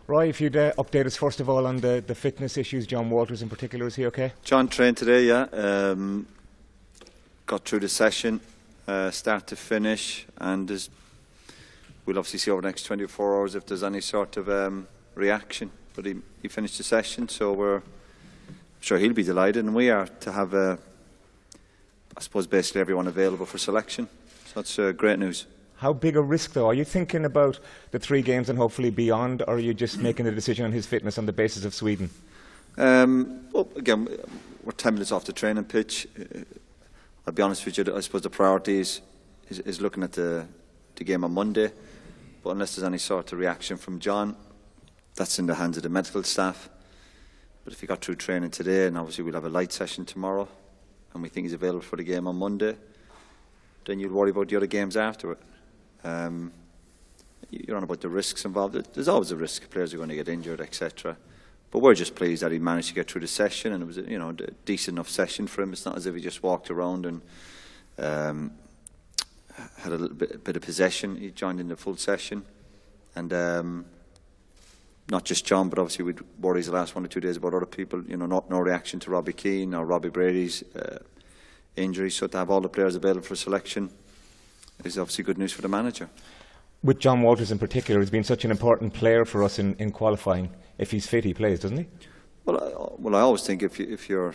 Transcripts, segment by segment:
Roy, if you'd update us first of all on the fitness issues, John Walters in particular, is he okay? John trained today, yeah. Got through the session, start to finish, and we'll obviously see over the next 24 hours if there's any sort of reaction. But he finished the session, so I'm sure he'll be delighted, and we are to have, I suppose, basically everyone available for selection. So that's great news. How big a risk, though? Are you thinking about the 3 games and hopefully beyond, or are you just making a decision on his fitness on the basis of Sweden? Well, again, we're 10 minutes off the training pitch. I'll be honest with you, I suppose the priority is looking at the game on Monday. But unless there's any sort of reaction from John, that's in the hands of the medical staff. But if he got through training today, and obviously we'll have a light session tomorrow, and we think he's available for the game on Monday, then you'll worry about the other games after it. You're on about the risks involved. There's always a risk players are going to get injured, etc. But we're just pleased that he managed to get through the session, and it was a decent enough session for him. It's not as if he just walked around and had a little bit of possession. He joined in the full session, and not just John, but obviously we'd worries the last 1 or 2 days about other people. No reaction to Robbie Keane or Robbie Brady's injury. So to have all the players available for selection is obviously good news for the manager. With John Walters in particular, he's been such an important player for us in qualifying. If he's fit, he plays, doesn't he? Well, I always think if you're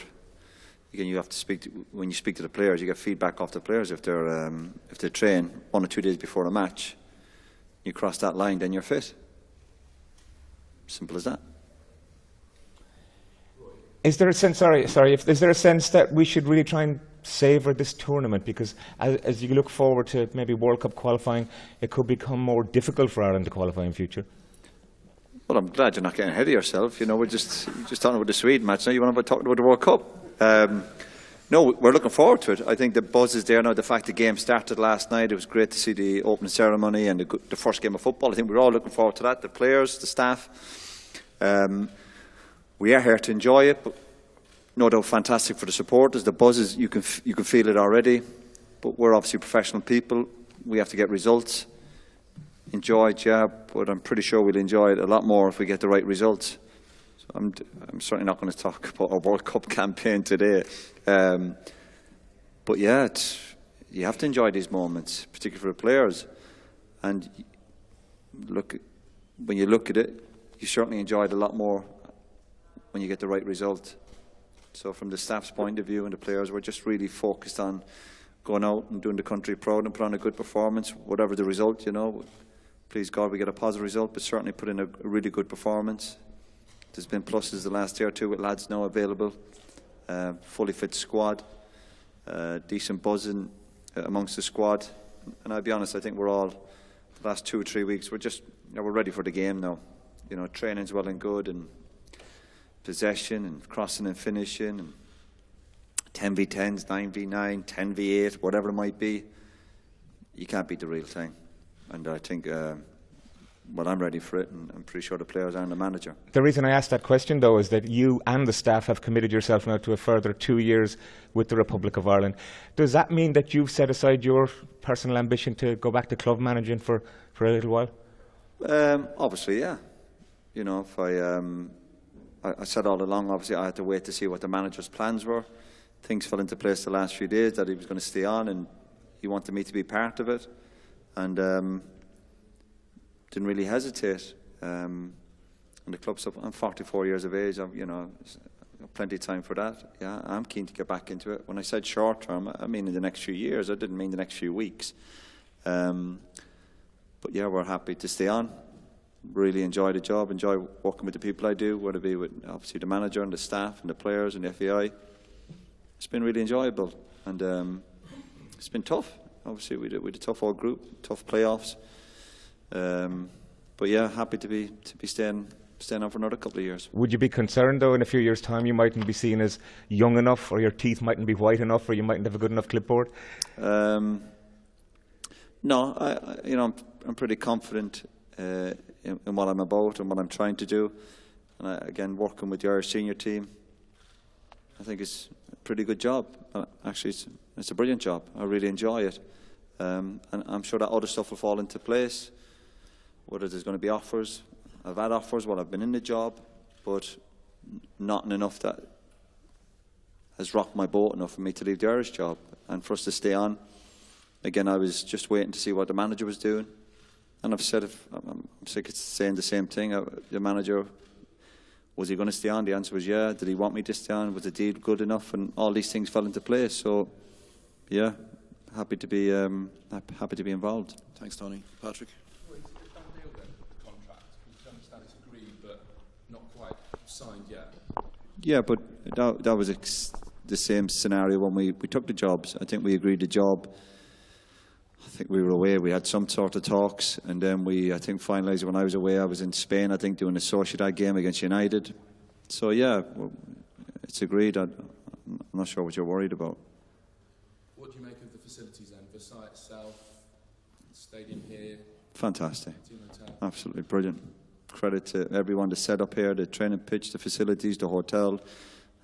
again, you have to when you speak to the players, you get feedback off the players. If they train 1 or 2 days before a match, you cross that line, then you're fit. Simple as that. Is there a sense? Is there a sense that we should really try and savour this tournament, because as you look forward to maybe World Cup qualifying, it could become more difficult for Ireland to qualify in future? Well, I'm glad you're not getting ahead of yourself. We're just talking about the Sweden match now. You want to talk about the World Cup? No, we're looking forward to it. I think the buzz is there now. The fact the game started last night, it was great to see the opening ceremony and the first game of football. I think we're all looking forward to that. The players, the staff. We are here to enjoy it, but no doubt fantastic for the supporters. The buzz is, you can feel it already, but we're obviously professional people. We have to get results. Enjoy it, yeah, but I'm pretty sure we'll enjoy it a lot more if we get the right results. So I'm certainly not going to talk about our World Cup campaign today. But yeah, you have to enjoy these moments, particularly for the players. And when you look at it, you certainly enjoy it a lot more when you get the right result. So from the staff's point of view and the players, we're just really focused on going out and doing the country proud and put on a good performance, whatever the result, Please God we get a positive result, but certainly put in a really good performance. There's been pluses the last year or two with lads now available, fully fit squad, decent buzzing amongst the squad. And I'll be honest, I think we're all, the last 2 or 3 weeks, we're ready for the game now. Training's well and good, and possession and crossing and finishing and 10v10s, 9v9, 10v8, whatever it might be. You can't beat the real thing. And I think, I'm ready for it, and I'm pretty sure the players are and the manager. The reason I asked that question, though, is that you and the staff have committed yourself now to a further 2 years with the Republic of Ireland. Does that mean that you've set aside your personal ambition to go back to club managing for a little while? Obviously, yeah. If I said all along, obviously I had to wait to see what the manager's plans were. Things fell into place the last few days that he was going to stay on, and he wanted me to be part of it. And didn't really hesitate. And the club's up. I'm 44 years of age. I've plenty of time for that. Yeah, I'm keen to get back into it. When I said short term, I mean in the next few years. I didn't mean the next few weeks. But yeah, we're happy to stay on. Really enjoy the job. Enjoy working with the people I do, whether it be with obviously the manager and the staff and the players and the FAI. It's been really enjoyable, and it's been tough. Obviously, we did a tough old group, tough playoffs. But yeah, happy to be staying on for another couple of years. Would you be concerned, though, in a few years' time you mightn't be seen as young enough, or your teeth mightn't be white enough, or you mightn't have a good enough clipboard? No, I'm pretty confident in what I'm about and what I'm trying to do. And again, working with the Irish senior team, I think it's a pretty good job. Actually, it's a brilliant job. I really enjoy it. And I'm sure that other stuff will fall into place, whether there's going to be offers. I've had offers while I've been in the job, but not enough that has rocked my boat enough for me to leave the Irish job and for us to stay on. Again, I was just waiting to see what the manager was doing. And I've said, I'm sick of saying the same thing. The manager, was he going to stay on? The answer was yeah. Did he want me to stay on? Was the deal good enough? And all these things fell into place. So, yeah, happy to be involved. Thanks, Tony. Patrick? Well, it's a done deal then, the contract. We understand it's agreed, but not quite signed yet. Yeah, but that was the same scenario when we took the jobs. I think we agreed the job. I think we were away. We had some sort of talks, and then I think, finalised when I was away. I was in Spain, I think, doing a Sociedad game against United. So, yeah, well, it's agreed. I'm not sure what you're worried about. What do you make of the facilities then? Versailles itself, stadium here? Fantastic. Team hotel? Absolutely brilliant. Credit to everyone, the setup here, the training pitch, the facilities, the hotel,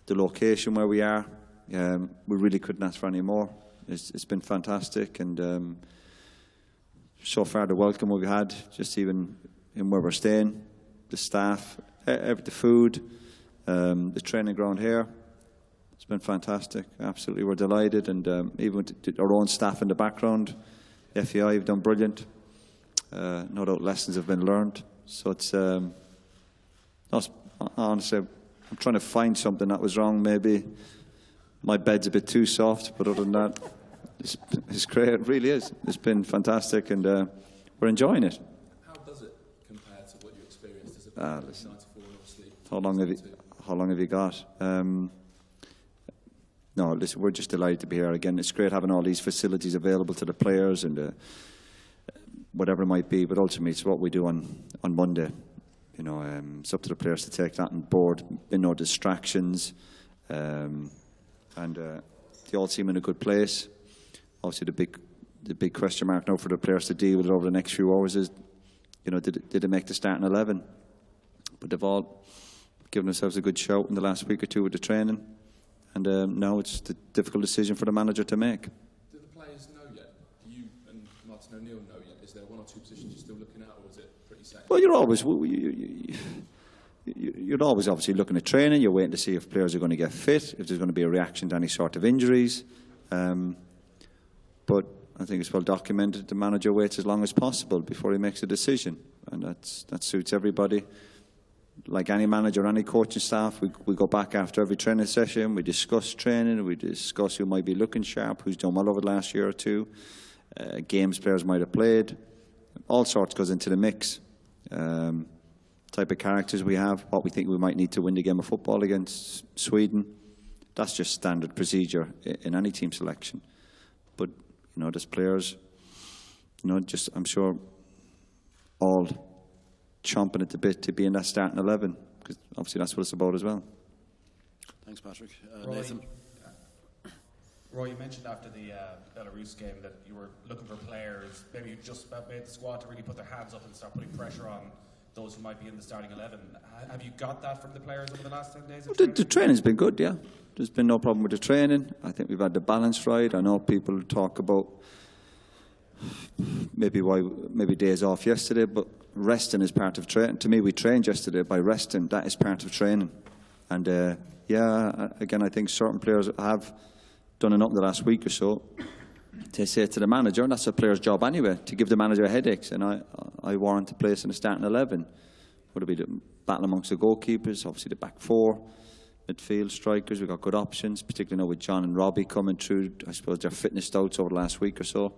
the location where we are. We really couldn't ask for any more. It's been fantastic, and so far the welcome we've had, just even in where we're staying, the staff, the food, the training ground here, it's been fantastic. Absolutely, we're delighted, and even with our own staff in the background, the FAI have done brilliant. No doubt lessons have been learned. So it's honestly, I'm trying to find something that was wrong. Maybe my bed's a bit too soft, but other than that, it's great. It really is. It's been fantastic, and we're enjoying it. How does it compare to what you experienced as a player? Listen, 94, obviously. how long have you got? No, listen, we're just delighted to be here again. It's great having all these facilities available to the players and whatever it might be. But ultimately, it's what we do on Monday. You know, it's up to the players to take that on board. No distractions, and they all seem in a good place. Obviously, the big question mark now for the players to deal with over the next few hours is, you know, did they make the starting 11? But they've all given themselves a good shout in the last week or two with the training, and now it's the difficult decision for the manager to make. Do the players know yet? Do you and Martin O'Neill know yet? Is there one or two positions you're still looking at, or is it pretty set? Well, you're always obviously looking at training. You're waiting to see if players are going to get fit, if there's going to be a reaction to any sort of injuries. But I think it's well documented. The manager waits as long as possible before he makes a decision, and that suits everybody. Like any manager, any coaching staff, we go back after every training session. We discuss training. We discuss who might be looking sharp, who's done well over the last year or two, games players might have played. All sorts goes into the mix. Type of characters we have, what we think we might need to win the game of football against Sweden. That's just standard procedure in any team selection. But you know, there's players, you know, just I'm sure all chomping at the bit to be in that starting 11, because obviously that's what it's about as well. Thanks, Patrick. Roy, Nathan? Roy, you mentioned after the Belarus game that you were looking for players, maybe you just about made the squad to really put their hands up and start putting pressure on those who might be in the starting 11. Have you got that from the players over the last 10 days? The training's been good, yeah. There's been no problem with the training. I think we've had the balance right. I know people talk about maybe days off yesterday, but resting is part of training. To me, we trained yesterday by resting. That is part of training. And yeah, again, I think certain players have done enough in the last week or so to say to the manager, and that's a player's job anyway, to give the manager headaches. And I warrant a place in the starting 11. Would it be the battle amongst the goalkeepers, obviously the back four, midfield strikers. We've got good options, particularly now with John and Robbie coming through, I suppose, their fitness stouts over the last week or so.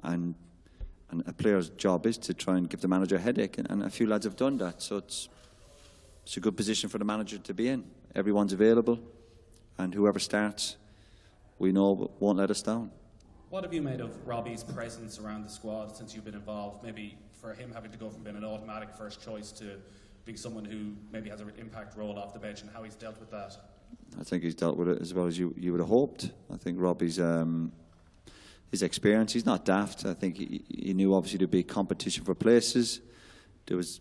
And a player's job is to try and give the manager a headache, and a few lads have done that. So it's a good position for the manager to be in. Everyone's available, and whoever starts, we know won't let us down. What have you made of Robbie's presence around the squad since you've been involved? Maybe for him having to go from being an automatic first choice to being someone who maybe has an impact role off the bench, and how he's dealt with that? I think he's dealt with it as well as you would have hoped. I think Robbie's his experience, he's not daft. I think he knew obviously there'd be competition for places. There was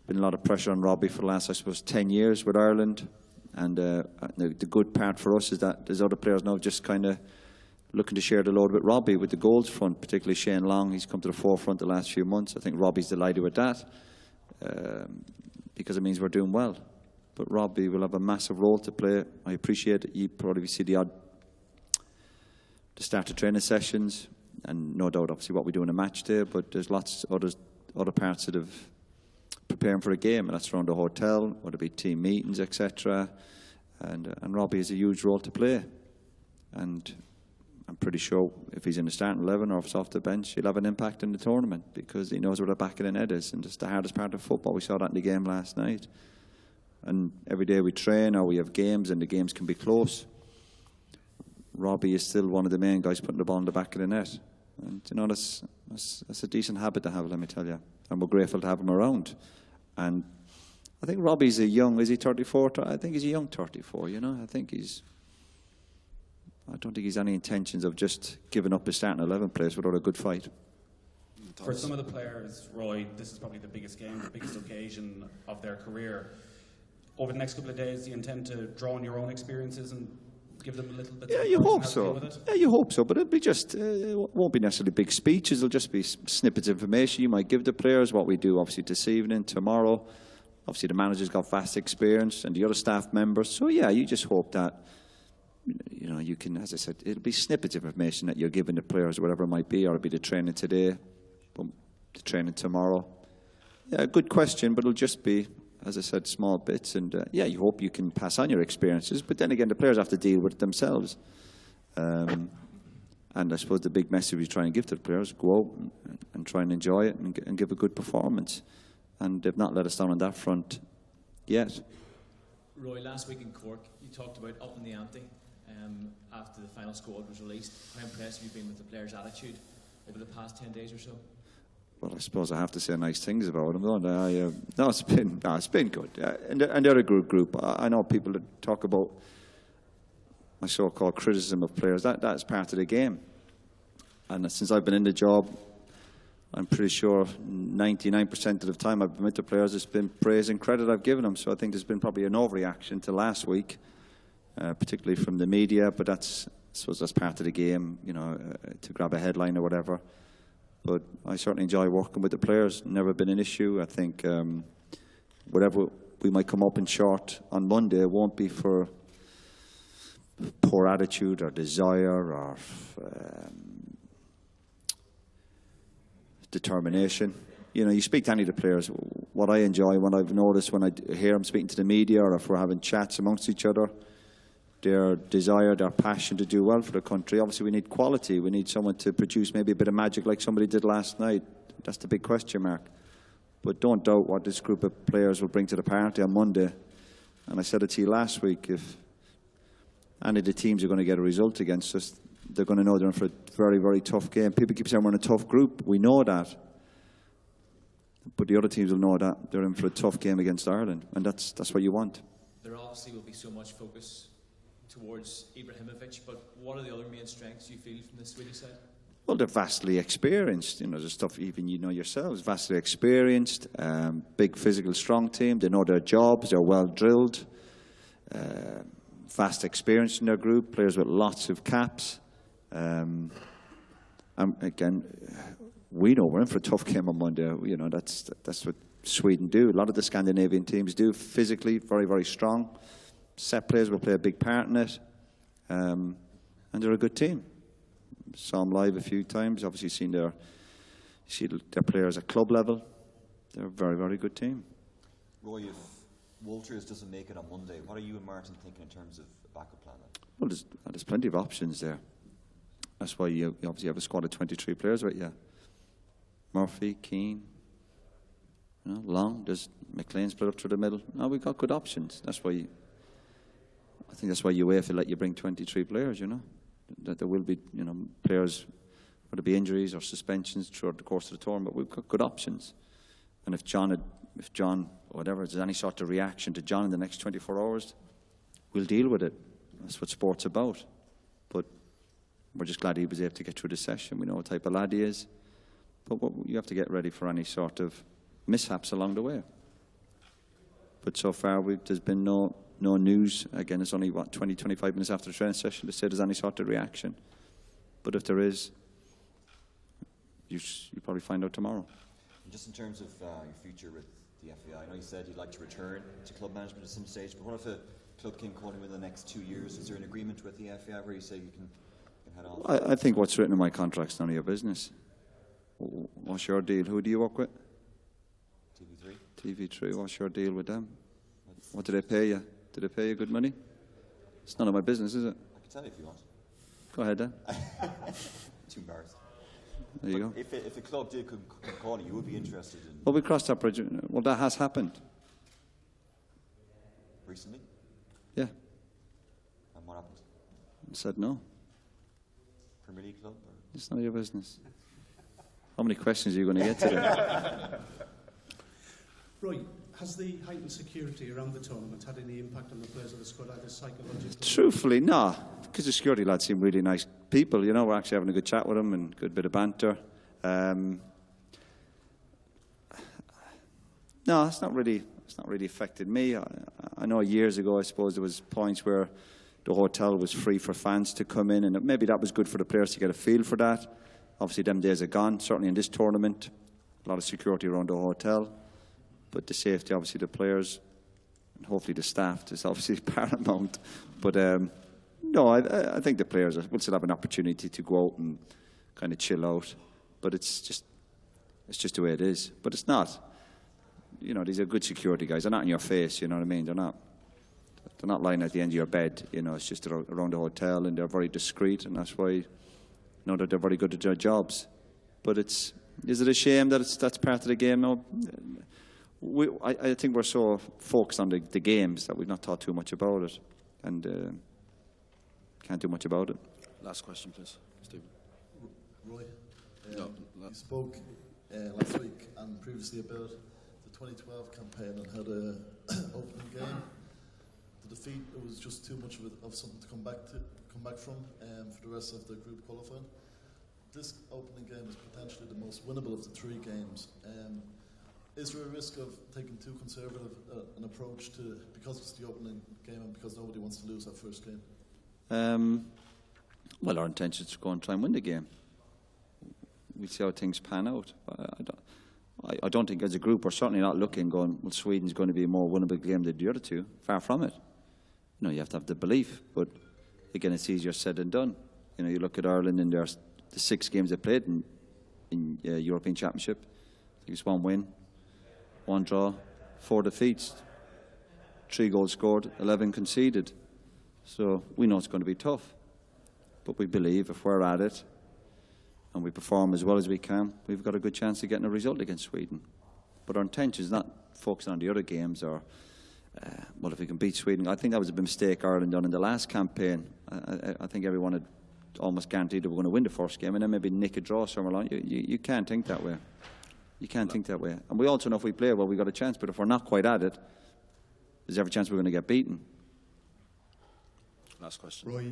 been a lot of pressure on Robbie for the last, I suppose, 10 years with Ireland. And the good part for us is that there's other players now just kind of looking to share the load with Robbie with the goals front, particularly Shane Long. He's come to the forefront the last few months. I think Robbie's delighted with that. because it means we're doing well. But Robbie will have a massive role to play. I appreciate it. You probably see the start of training sessions, and no doubt obviously what we do in a match day, but there's lots of other parts of preparing for a game, and that's around the hotel, whether it be team meetings, etc. And Robbie has a huge role to play. And I'm pretty sure if he's in the starting 11 or if it's off the bench, he'll have an impact in the tournament because he knows where the back of the net is. And it's the hardest part of football. We saw that in the game last night. And every day we train or we have games and the games can be close. Robbie is still one of the main guys putting the ball in the back of the net. And, you know, that's a decent habit to have, let me tell you. And we're grateful to have him around. And I think Robbie's is he 34? I think he's a young 34, you know. I don't think he's any intentions of just giving up his starting 11 place without a good fight. For some of the players, Roy, this is probably the biggest game, the biggest occasion of their career. Over the next couple of days, do you intend to draw on your own experiences and give them a little bit? Yeah, you hope so. Yeah, you hope so. But it'll be it won't be necessarily big speeches. It'll just be snippets of information you might give the players. What we do, obviously, this evening, tomorrow. Obviously, the manager's got vast experience, and the other staff members. So yeah, you just hope that you can, as I said, it'll be snippets of information that you're giving the players, whatever it might be, or it'll be the training today, the training tomorrow. Yeah, good question, but it'll just be, as I said, small bits. And yeah, you hope you can pass on your experiences, but then again, the players have to deal with it themselves. And I suppose the big message we try and give to the players: go out and try and enjoy it and give a good performance. And they've not let us down on that front yet. Roy, last week in Cork, you talked about upping the ante after the final squad was released. How impressed have you been with the players' attitude over the past 10 days or so? Well, I suppose I have to say nice things about them, don't I? No, it's been good. And they're a good group. I know people that talk about my so-called criticism of players. That's part of the game. And since I've been in the job, I'm pretty sure 99% of the time I've been with the players, it's been praise and credit I've given them. So I think there's been probably an overreaction to last week, particularly from the media. But I suppose that's part of the game, to grab a headline or whatever. But I certainly enjoy working with the players. Never been an issue. I think whatever we might come up in short on Monday won't be for poor attitude or desire or determination. You speak to any of the players. What I enjoy, what I've noticed when I hear them speaking to the media or if we're having chats amongst each other, their desire, their passion to do well for the country. Obviously, we need quality. We need someone to produce maybe a bit of magic like somebody did last night. That's the big question mark. But don't doubt what this group of players will bring to the party on Monday. And I said it to you last week, if any of the teams are going to get a result against us, they're going to know they're in for a very, very tough game. People keep saying we're in a tough group. We know that. But the other teams will know that they're in for a tough game against Ireland. And that's what you want. There obviously will be so much focus towards Ibrahimovic, but what are the other main strengths you feel from the Swedish side? Well, they're vastly experienced. The stuff even yourselves, vastly experienced, big physical, strong team. They know their jobs. They're well drilled. Vast experience in their group. Players with lots of caps. Again, we know we're in for a tough game on Monday. That's what Sweden do. A lot of the Scandinavian teams do. Physically, very, very strong. Set players will play a big part in it. And they're a good team. Saw them live a few times. Obviously seen their players at club level. They're a very, very good team. Roy, if Walters doesn't make it on Monday, what are you and Martin thinking in terms of backup plan? Well, there's plenty of options there. That's why you obviously have a squad of 23 players, right? Yeah. Murphy, Keane, Long. There's McLean split up through the middle. No, we've got good options. I think that's why UEFA let you bring 23 players, that there will be, players, whether it be injuries or suspensions throughout the course of the tournament, but we've got good options. And if John, or whatever, there's any sort of reaction to John in the next 24 hours, we'll deal with it. That's what sport's about. But we're just glad he was able to get through the session. We know what type of lad he is. But you have to get ready for any sort of mishaps along the way. But so far, there's been no news. Again, it's only, 20, 25 minutes after the training session to say there's any sort of reaction. But if there is, you probably find out tomorrow. And just in terms of your future with the FAI? I know you said you'd like to return to club management at some stage, but what if a club came calling within the next 2 years? Is there an agreement with the FAI where you say you can head off? I think what's written in my contract's none of your business. What's your deal? Who do you work with? TV3. TV3. What's your deal with them? What do they pay you? Do they pay you good money? It's none of my business, is it? I can tell you if you want. Go ahead then. Too embarrassed. There you go. If a club did come calling, you would be interested in. Well, we crossed that bridge. Well, that has happened. Recently? Yeah. And what happened? I said no. Premier League club? Or? It's none of your business. How many questions are you going to get today? Roy, has the heightened security around the tournament had any impact on the players of the squad, either psychologically? Truthfully, no. Because the security lads seem really nice people. You know, we're actually having a good chat with them and a good bit of banter. No, it's not really affected me. I know years ago, I suppose there was points where the hotel was free for fans to come in, and maybe that was good for the players to get a feel for that. Obviously, them days are gone. Certainly in this tournament, a lot of security around the hotel, but the safety, obviously, the players and hopefully the staff is obviously paramount. But no, I think the players will still have an opportunity to go out and kind of chill out. But it's just the way it is. But it's not. You know, these are good security guys. They're not in your face. You know what I mean? They're not lying at the end of your bed. You know, it's just around the hotel, and they're very discreet, and that's why you know that they're very good at their jobs. But is it a shame that that's part of the game? No. I think we're so focused on the games that we've not thought too much about it, and can't do much about it. Last question, please, Stephen. Roy, No, you spoke last week and previously about the 2012 campaign and how the opening game, the defeat, it was just too much of something to come back from for the rest of the group qualifying. This opening game is potentially the most winnable of the 3 games. Is there a risk of taking too conservative an approach to, because it's the opening game and because nobody wants to lose that first game? Well, our intention is to go and try and win the game. We'll see how things pan out. I don't think as a group we're certainly not looking going, well, Sweden's going to be a more winnable game than the other 2. Far from it. You know, you have to have the belief, but again, it's easier said than done. You know, you look at Ireland and there's the 6 games they played in European Championship. I think it's 1 win, 1 draw, 4 defeats, 3 goals scored, 11 conceded. So we know it's going to be tough, but we believe if we're at it and we perform as well as we can, we've got a good chance of getting a result against Sweden. But our intention is not focusing on the other games or, well, if we can beat Sweden. I think that was a mistake Ireland done in the last campaign. I think everyone had almost guaranteed they were going to win the first game and then maybe nick a draw somewhere along. You can't think that way. You can't think that way. And we also know if we play well, we've got a chance. But if we're not quite at it, there's every chance we're going to get beaten. Last question. Roy,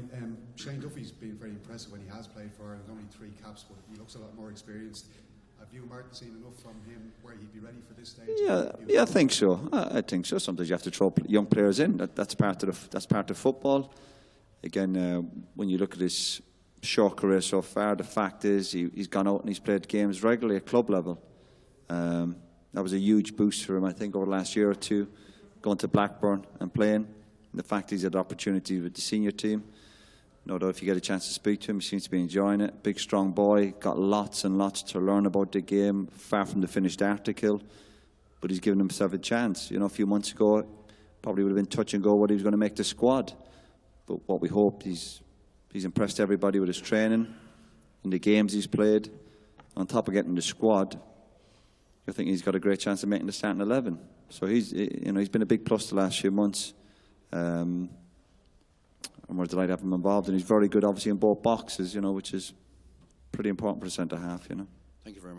Shane Duffy's been very impressive when he has played for Ireland. Only 3 caps, but he looks a lot more experienced. Have you, Martin, seen enough from him where he'd be ready for this stage? Yeah, I think so. I think so. Sometimes you have to throw young players in. That's part of football. Again, when you look at his short career so far, the fact is he's gone out and he's played games regularly at club level. That was a huge boost for him, I think, over the last year or 2, going to Blackburn and playing. And the fact he's had opportunity with the senior team. No doubt if you get a chance to speak to him, he seems to be enjoying it. Big, strong boy, got lots and lots to learn about the game, far from the finished article. But he's given himself a chance. You know, a few months ago, probably would have been touch and go whether he was going to make the squad. But what we hope, he's impressed everybody with his training, in the games he's played. On top of getting the squad, I think he's got a great chance of making the starting 11. So he's been a big plus the last few months. And we're delighted to have him involved. And he's very good, obviously, in both boxes, you know, which is pretty important for a centre half, you know. Thank you very much.